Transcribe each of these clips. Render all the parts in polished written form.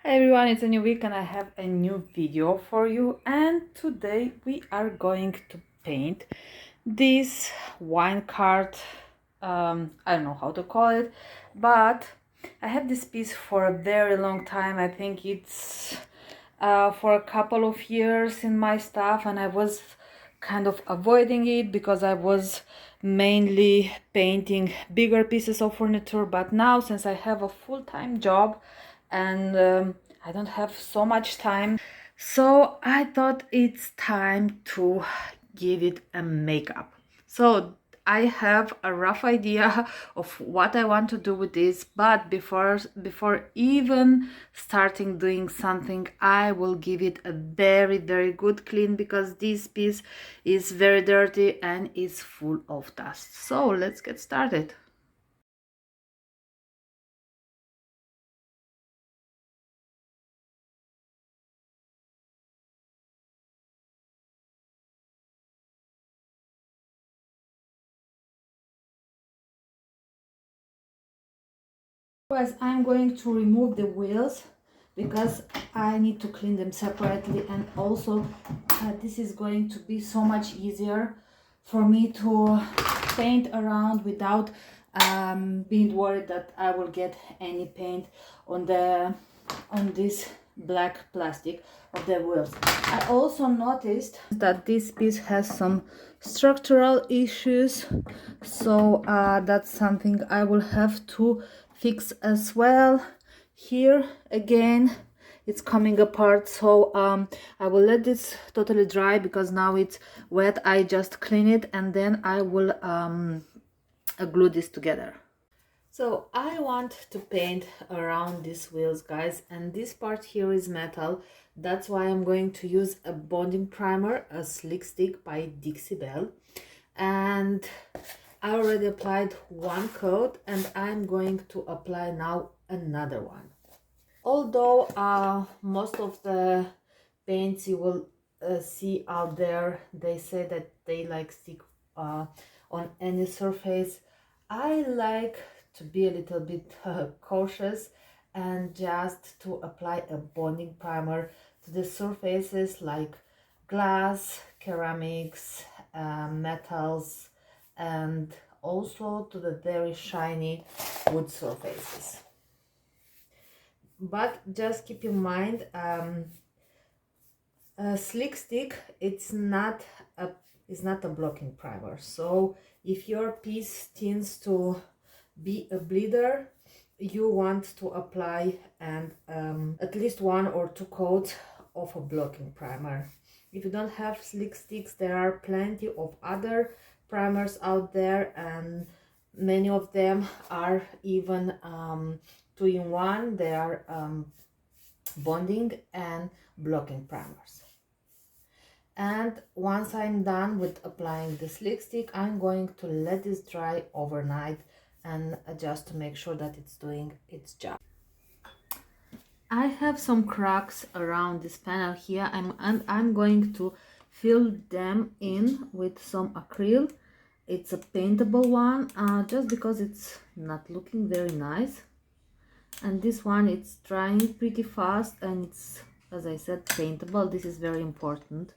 Hi everyone, it's a new week and I have a new video for you, and today we are going to paint this wine card. I don't know how to call it, but I have this piece for a very long time. I think it's for a couple of years in my stuff, and I was kind of avoiding it because I was mainly painting bigger pieces of furniture. But now, since I have a full-time job and I don't have so much time, so I thought it's time to give it a makeup. So I have a rough idea of what I want to do with this, but before even starting doing something, I will give it a very good clean, because this piece is very dirty and is full of dust. So let's get started. As I'm going to remove the wheels because I need to clean them separately, and also this is going to be so much easier for me to paint around without being worried that I will get any paint on this black plastic of the wheels. I also noticed that this piece has some structural issues, so that's something I will have to fix as well. Here again it's coming apart, so I will let this totally dry because now it's wet. I just clean it and then I will glue this together. So I want to paint around these wheels, guys, and this part here is metal. That's why I'm going to use a bonding primer, a Slick Stick by Dixie Belle, and I already applied one coat and I'm going to apply now another one. Although most of the paints you will see out there, they say that they like stick on any surface, I like to be a little bit cautious and just to apply a bonding primer to the surfaces like glass, ceramics, metals, and also to the very shiny wood surfaces. But just keep in mind, a Slick Stick, it's not a blocking primer. So if your piece tends to be a bleeder, you want to apply and at least one or two coats of a blocking primer. If you don't have Slick Sticks, there are plenty of other primers out there, and many of them are even two-in-one. They are bonding and blocking primers. And once I'm done with applying the Slick Stick, I'm going to let this dry overnight and just to make sure that it's doing its job. I have some cracks around this panel here, and I'm going to fill them in with some acrylic. It's a paintable one, just because it's not looking very nice. And this one, it's drying pretty fast and it's, as I said, paintable. This is very important.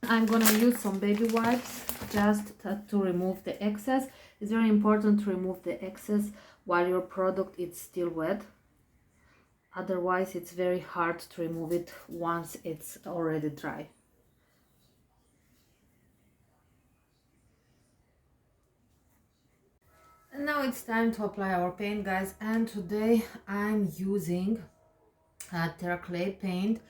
I'm gonna use some baby wipes just to remove the excess. It's very important to remove the excess while your product is still wet. Otherwise, it's very hard to remove it once it's already dry. And now it's time to apply our paint, guys. And today I'm using Terraclay paint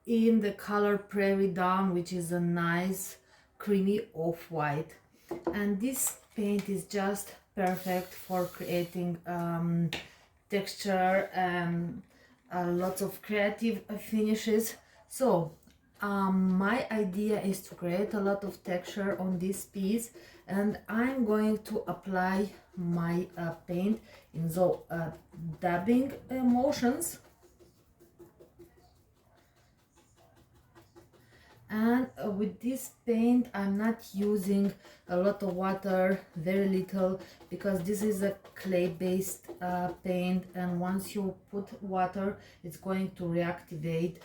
in the color Prairie Down, which is a nice creamy off-white. And this paint is just perfect for creating texture and lots of creative finishes. So My idea is to create a lot of texture on this piece, and I'm going to apply my paint in the dabbing motions. And with this paint I'm not using a lot of water, very little, because this is a clay based paint, and once you put water it's going to reactivate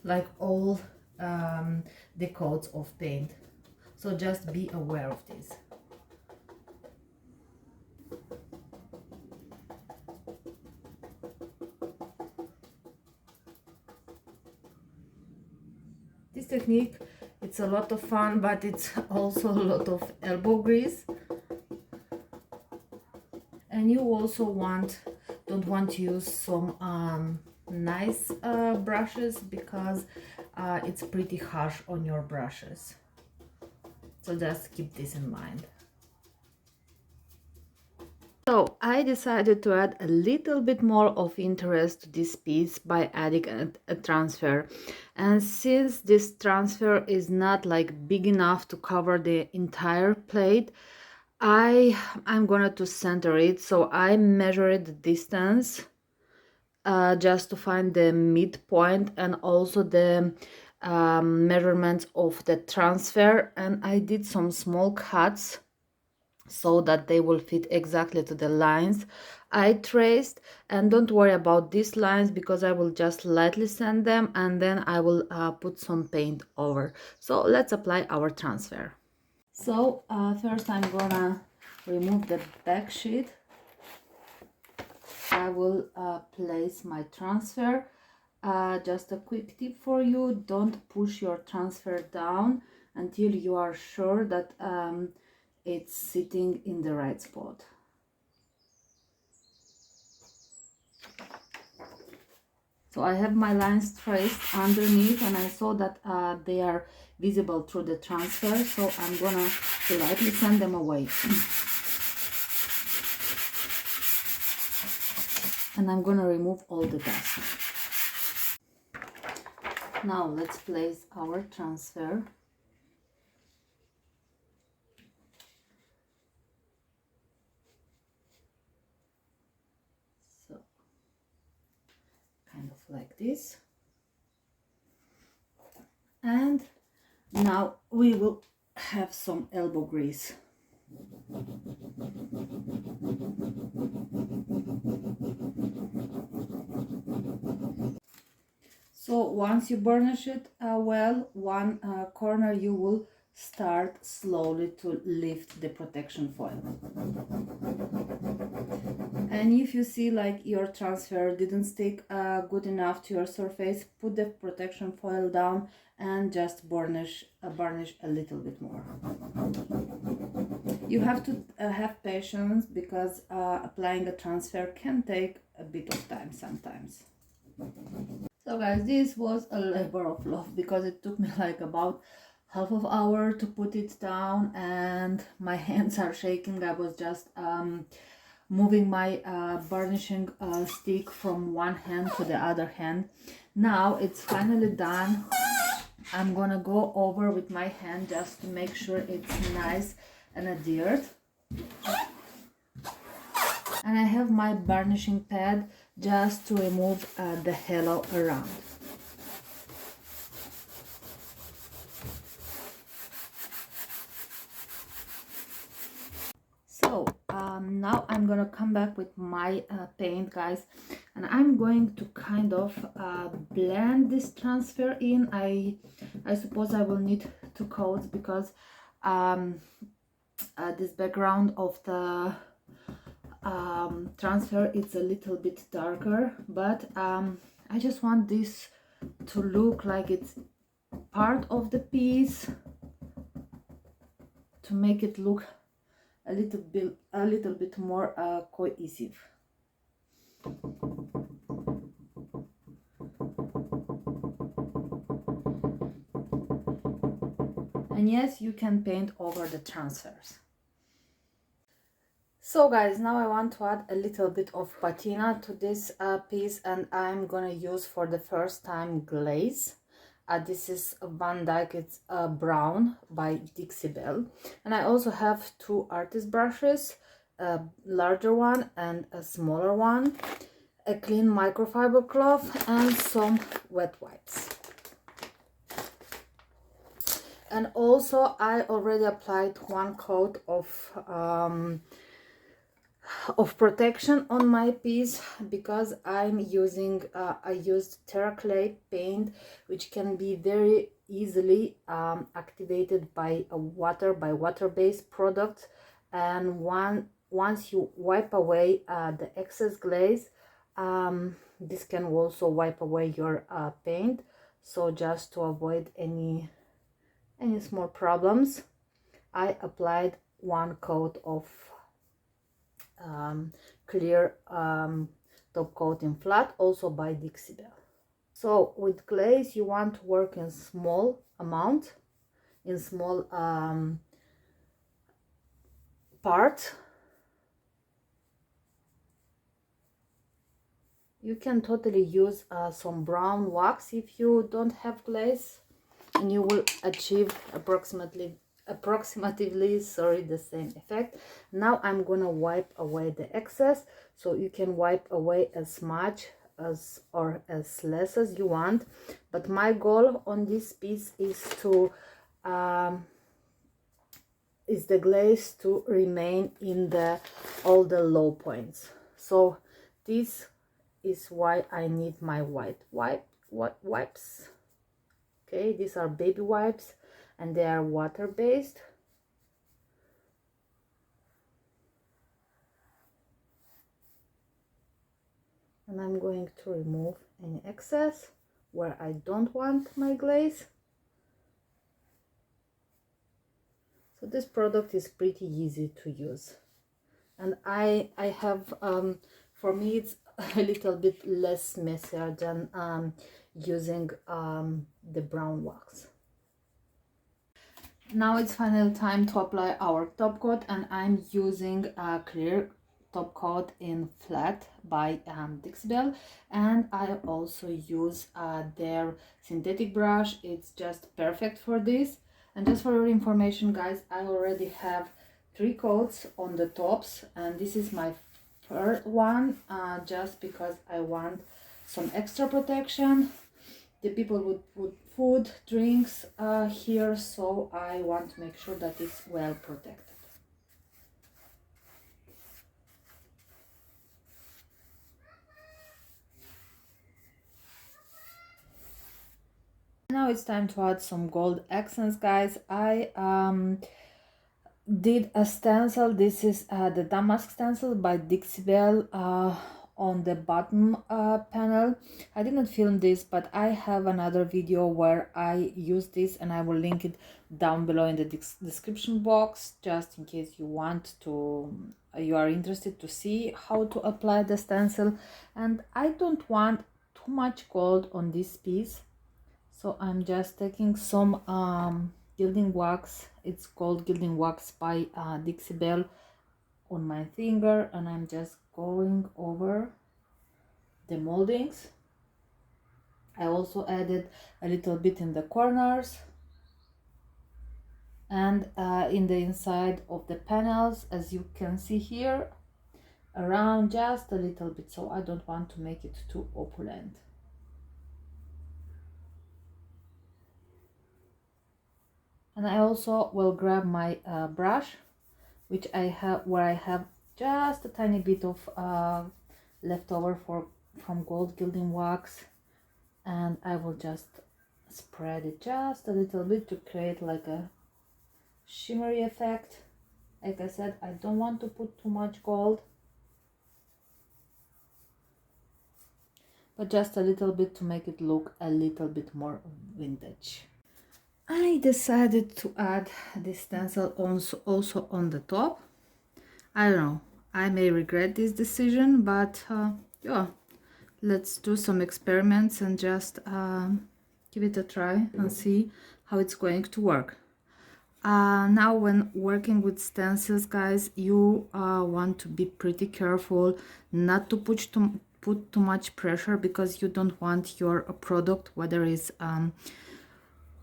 like all the coats of paint, so just be aware of this. This technique, it's a lot of fun, but it's also a lot of elbow grease. And you also don't want to use some nice brushes, because it's pretty harsh on your brushes. So just keep this in mind. So I decided to add a little bit more of interest to this piece by adding a transfer. And since this transfer is not like big enough to cover the entire plate, I'm gonna to center it. So I measured the distance just to find the midpoint, and also the measurements of the transfer, and I did some small cuts so that they will fit exactly to the lines I traced. And don't worry about these lines, because I will just lightly sand them, and then I will put some paint over. So let's apply our transfer. So first I'm gonna remove the back sheet. I will place my transfer. Just a quick tip for you: don't push your transfer down until you are sure that it's sitting in the right spot. So I have my lines traced underneath, and I saw that they are visible through the transfer, so I'm gonna lightly sand them away. And I'm gonna remove all the dust. Now let's place our transfer. So kind of like this. And now we will have some elbow grease. So once you burnish it well, one corner you will start slowly to lift the protection foil. And if you see like your transfer didn't stick good enough to your surface, put the protection foil down and just burnish a little bit more. You have to have patience, because applying a transfer can take a bit of time sometimes. So guys, this was a labor of love, because it took me like about half of an hour to put it down, and my hands are shaking. I was just moving my burnishing stick from one hand to the other hand. Now it's finally done. I'm gonna go over with my hand just to make sure it's nice and adhered. And I have my burnishing pad just to remove the halo around. So now I'm gonna come back with my paint, guys, and I'm going to kind of blend this transfer in. I suppose I will need 2 coats, because this background of the transfer it's a little bit darker, but I just want this to look like it's part of the piece, to make it look a little bit more cohesive. And yes, you can paint over the transfers. So guys, now I want to add a little bit of patina to this piece, and I'm gonna use for the first time glaze. This is Van Dyke, it's brown by Dixie Belle. And I also have two artist brushes, a larger one and a smaller one, a clean microfiber cloth, and some wet wipes. And also I already applied one coat of protection on my piece, because I'm using I used Terraclay paint, which can be very easily activated by a water-based product. And once you wipe away the excess glaze, this can also wipe away your paint. So just to avoid any small problems, I applied one coat of clear top coating flat, also by Dixie Belle. So with glaze, you want to work in small amount, in small part. You can totally use some brown wax if you don't have glaze, and you will achieve approximately the same effect. Now I'm gonna wipe away the excess, so you can wipe away as much as or as less as you want, but my goal on this piece is to is the glaze to remain in all the low points. So this is why I need my white wipes. Okay, these are baby wipes and they are water-based. And I'm going to remove any excess where I don't want my glaze. So this product is pretty easy to use, and I have for me it's a little bit less messier than using the brown wax. Now it's final time to apply our top coat, and I'm using a clear top coat in flat by Dixie Belle, and I also use their synthetic brush. It's just perfect for this. And just for your information, guys, I already have 3 coats on the tops, and this is my third one, just because I want some extra protection. The people would put food, drinks here, so I want to make sure that it's well protected. Now it's time to add some gold accents, guys. I did a stencil. This is the Damask stencil by Dixie Belle on the bottom panel. I didn't film this, but I have another video where I use this, and I will link it down below in the description box, just in case you are interested to see how to apply the stencil. And I don't want too much gold on this piece, so I'm just taking some gilding wax. It's called gilding wax by Dixie Belle on my finger, and I'm just going over the moldings. I also added a little bit in the corners and in the inside of the panels, as you can see here, around just a little bit, so I don't want to make it too opulent. And I also will grab my brush, which where I have just a tiny bit of leftover from gold gilding wax, and I will just spread it just a little bit to create like a shimmery effect. Like I said, I don't want to put too much gold, but just a little bit to make it look a little bit more vintage. I decided to add this stencil also on the top. I don't know, I may regret this decision, but yeah, let's do some experiments and just give it a try and see how it's going to work. Now when working with stencils, guys, you want to be pretty careful not to put too much pressure, because you don't want your product, whether it's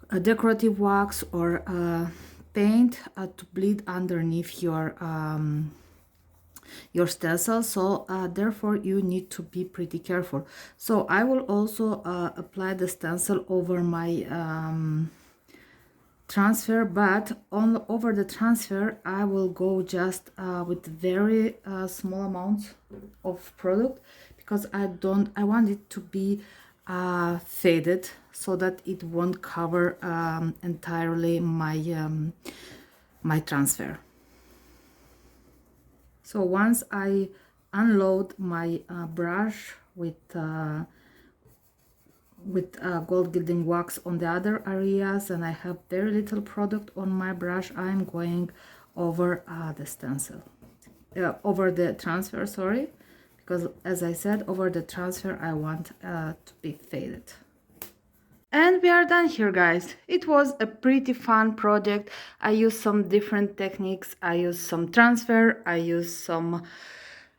a decorative wax or paint to bleed underneath your stencil, so therefore you need to be pretty careful. So I will also apply the stencil over my transfer, but over the transfer I will go just with very small amounts of product, because I want it to be faded so that it won't cover entirely my transfer. So once I unload my brush with gold gilding wax on the other areas and I have very little product on my brush, I'm going over the stencil, over the transfer, sorry, because as I said, over the transfer I want to be faded. And we are done here, guys. It was a pretty fun project. I used some different techniques. I used some transfer, I used some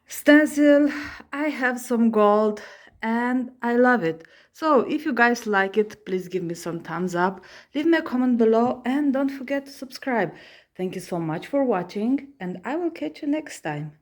stencil, I have some gold, and I love it. So if you guys like it, please give me some thumbs up, leave me a comment below, and don't forget to subscribe. Thank you so much for watching, and I will catch you next time.